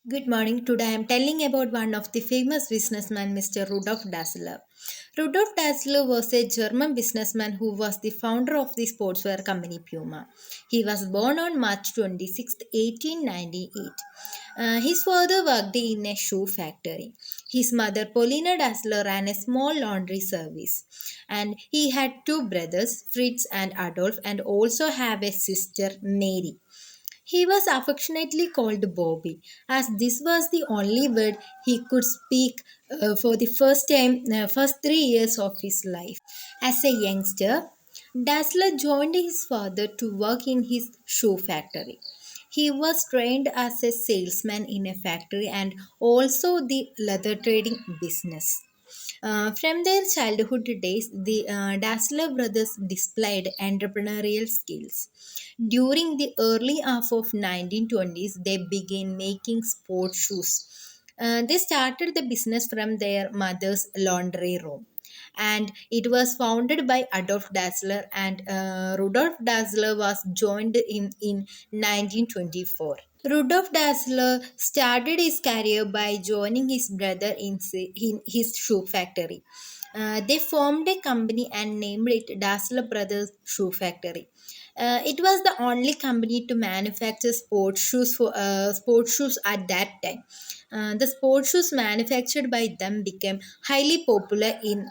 Good morning. Today I am telling about one of the famous businessman, Mr. Rudolf Dassler. Rudolf Dassler was a German businessman who was the founder of the sportswear company Puma. He was born on March 26, 1898. His father worked in a shoe factory. His mother, Paulina Dassler, ran a small laundry service. And he had two brothers, Fritz and Adolf, and also have a sister, Mary. He was affectionately called Bobby, as this was the only word he could speak for the first 3 years of his life. As a youngster, Dassler joined his father to work in his shoe factory. He was trained as a salesman in a factory and also the leather trading business. From their childhood days, the Dassler brothers displayed entrepreneurial skills. During the early half of 1920s, they began making sports shoes. They started the business from their mother's laundry room, and it was founded by Adolf Dassler, and Rudolf Dassler was joined in 1924. Rudolf Dassler started his career by joining his brother in his shoe factory. They formed a company and named it Dassler Brothers Shoe Factory. It was the only company to manufacture sports shoes at that time. The sports shoes manufactured by them became highly popular in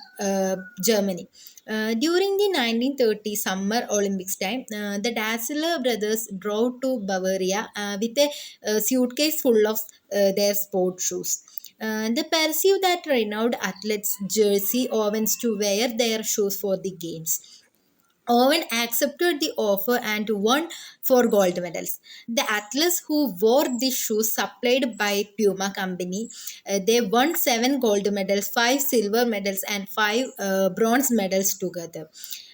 Germany. During the 1930 Summer Olympics time, the Dassler brothers drove to Bavaria with a suitcase full of their sports shoes. They perceived that renowned athletes' jersey ovens to wear their shoes for the games. Owen accepted the offer and won 4 gold medals. The athletes who wore these shoes supplied by Puma Company, they won 7 gold medals, 5 silver medals, and 5 bronze medals together.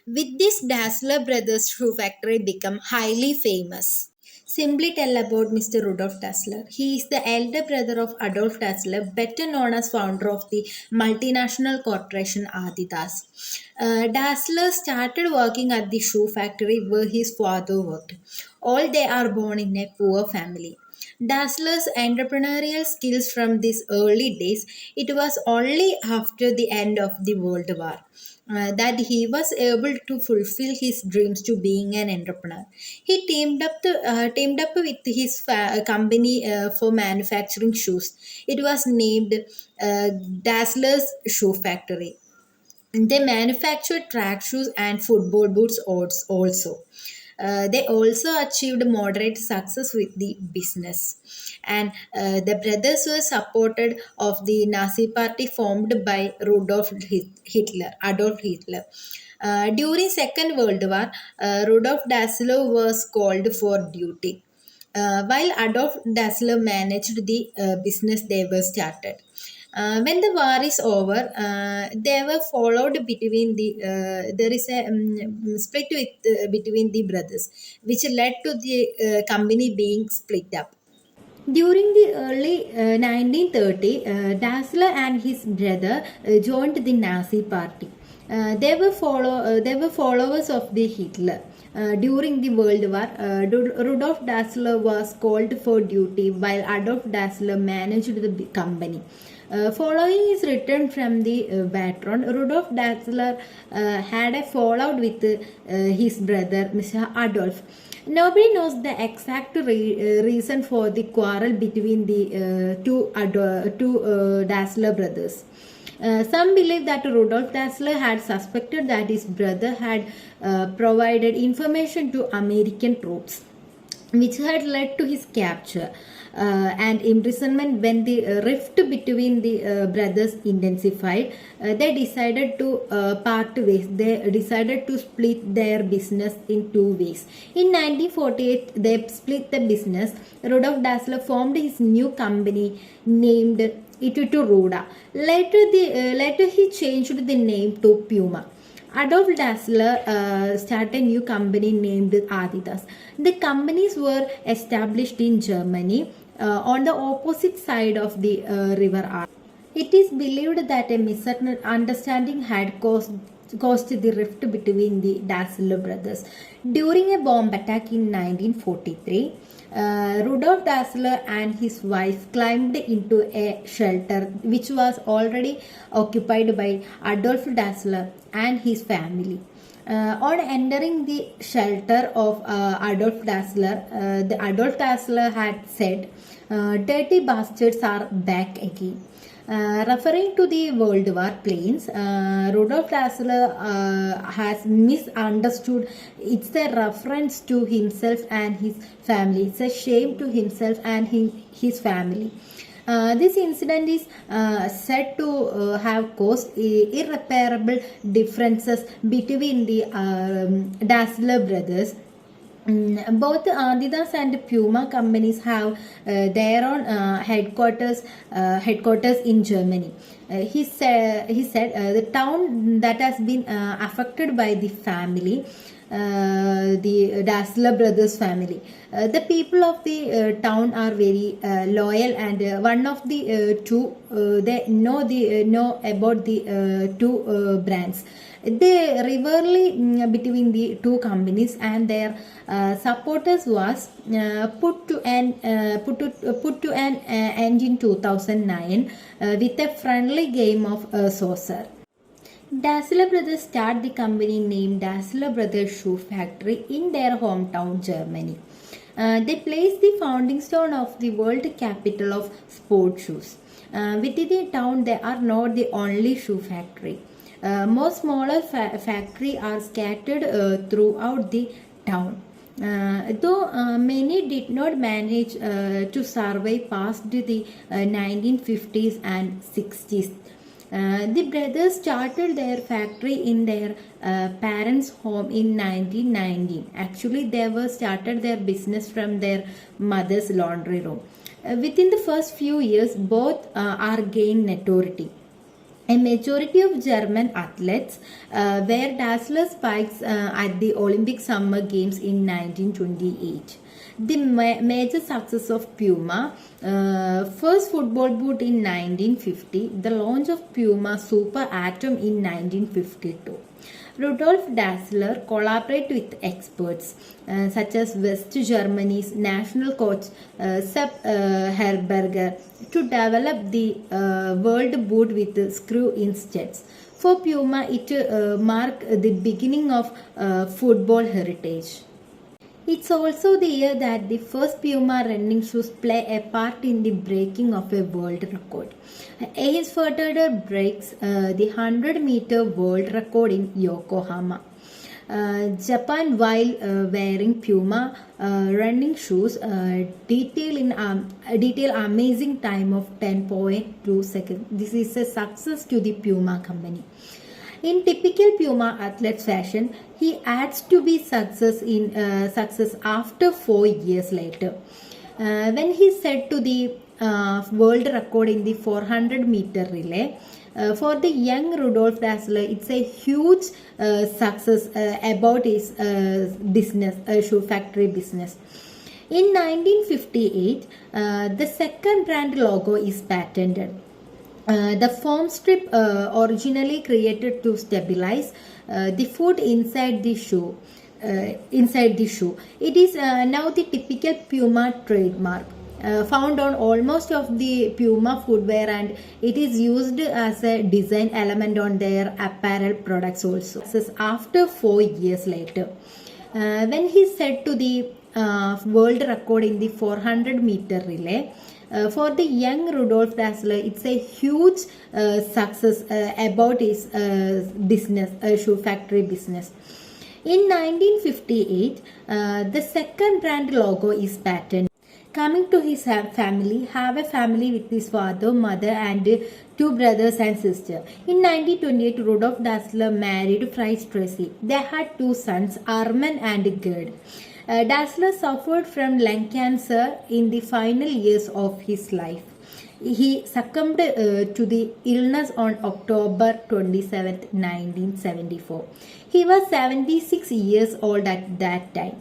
With this, Dassler Brothers Shoe Factory became highly famous. Simply tell about Mr. Rudolf Dassler. He is the elder brother of Adolf Dassler, better known as founder of the multinational corporation Adidas. Dassler started working at the shoe factory where his father worked. All they are born in a poor family. Dassler's entrepreneurial skills from these early days, it was only after the end of the World War that he was able to fulfill his dreams to being an entrepreneur. He teamed up with his company for manufacturing shoes. It was named Dassler's Shoe Factory. They manufactured track shoes and football boots also. They also achieved moderate success with the business. And the brothers were supported of the Nazi party formed by Adolf Hitler. During Second World War, Rudolf Dassler was called for duty. While Adolf Dassler managed the business they were started. When the war is over, they were followed between the there is a split between the brothers, which led to the company being split up. During the early 1930, Dassler and his brother joined the Nazi party. They were followers of the Hitler. During the World War, Rudolf Dassler was called for duty while Adolf Dassler managed the company. Following his return from the veteran, Rudolf Dassler had a fallout with his brother, Mr. Adolf. Nobody knows the exact reason for the quarrel between the two Dassler brothers. Some believe that Rudolf Dassler had suspected that his brother had provided information to American troops, which had led to his capture and imprisonment. When the rift between the brothers intensified, they decided to part ways. They decided to split their business in two ways. In 1948, they split the business. Rudolf Dassler formed his new company named it to Roda. Later he changed the name to Puma. Adolf Dassler started a new company named Adidas. The companies were established in Germany on the opposite side of the river Ar. It is believed that a misunderstanding had caused caused the rift between the Dassler brothers. During a bomb attack in 1943, Rudolf Dassler and his wife climbed into a shelter which was already occupied by Adolf Dassler and his family. On entering the shelter of Adolf Dassler, the Adolf Dassler had said, "Dirty bastards are back again." Referring to the World War planes, Rudolf Dassler has misunderstood. It's a reference to himself and his family. It's a shame to himself and his family. This incident is said to have caused irreparable differences between the Dassler brothers. Both Adidas and Puma companies have their own headquarters in Germany. He said the town that has been affected by the family, the Dassler brothers family. The people of the town are very loyal, and one of the two they know about the two brands. The rivalry between the two companies and their supporters was put to an end in 2009 with a friendly game of saucer. Dassler brothers started the company named Dassler Brothers Shoe Factory in their hometown, Germany. They placed the founding stone of the world capital of sports shoes. Within the town, they are not the only shoe factory. More smaller factories are scattered throughout the town. Though many did not manage to survive past the 1950s and 60s. The brothers started their factory in their parents' home in 1919. Actually, they were started their business from their mother's laundry room. Within the first few years, both are gained notoriety. A majority of German athletes wear Dassler spikes at the Olympic Summer Games in 1928. The major success of Puma, first football boot in 1950, the launch of Puma Super Atom in 1952. Rudolf Dassler collaborated with experts such as West Germany's national coach Sepp Herberger to develop the world boot with screw-in studs. For Puma, it marked the beginning of football heritage. It's also the year that the first Puma running shoes play a part in the breaking of a world record. Heinz Furtado breaks the 100-meter world record in Yokohama, Japan, while wearing Puma running shoes. Detail amazing time of 10.2 seconds. This is a success to the Puma company. In typical Puma athlete's fashion, he adds to be success after 4 years later. When he set to the world record in the 400-meter relay, for the young Rudolf Dassler, it's a huge success about his business, shoe factory business. In 1958, the second brand logo is patented. The foam strip originally created to stabilize the foot inside the shoe. It is now the typical Puma trademark. Found on almost of the Puma footwear, and it is used as a design element on their apparel products also. After 4 years later, when he set to the world record in the 400-meter relay, for the young Rudolf Dassler, it's a huge success about his business, shoe factory business. In 1958, the second brand logo is patented. Coming to his family, have a family with his father, mother, and 2 brothers and sister. In 1928, Rudolf Dassler married Fritz Tracy. They had 2 sons, Armin and Gerd. Dassler suffered from lung cancer in the final years of his life. He succumbed to the illness on October 27, 1974. He was 76 years old at that time.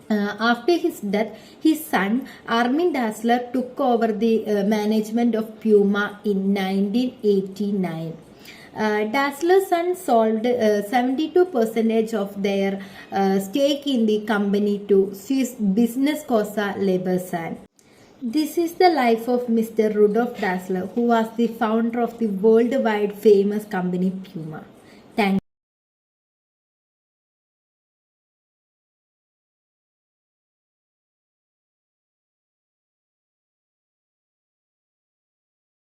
After his death, his son Armin Dassler took over the management of Puma in 1989. Dassler's son sold 72% of their stake in the company to Swiss business Cosa Lebersan. This is the life of Mr. Rudolf Dassler, who was the founder of the worldwide famous company Puma.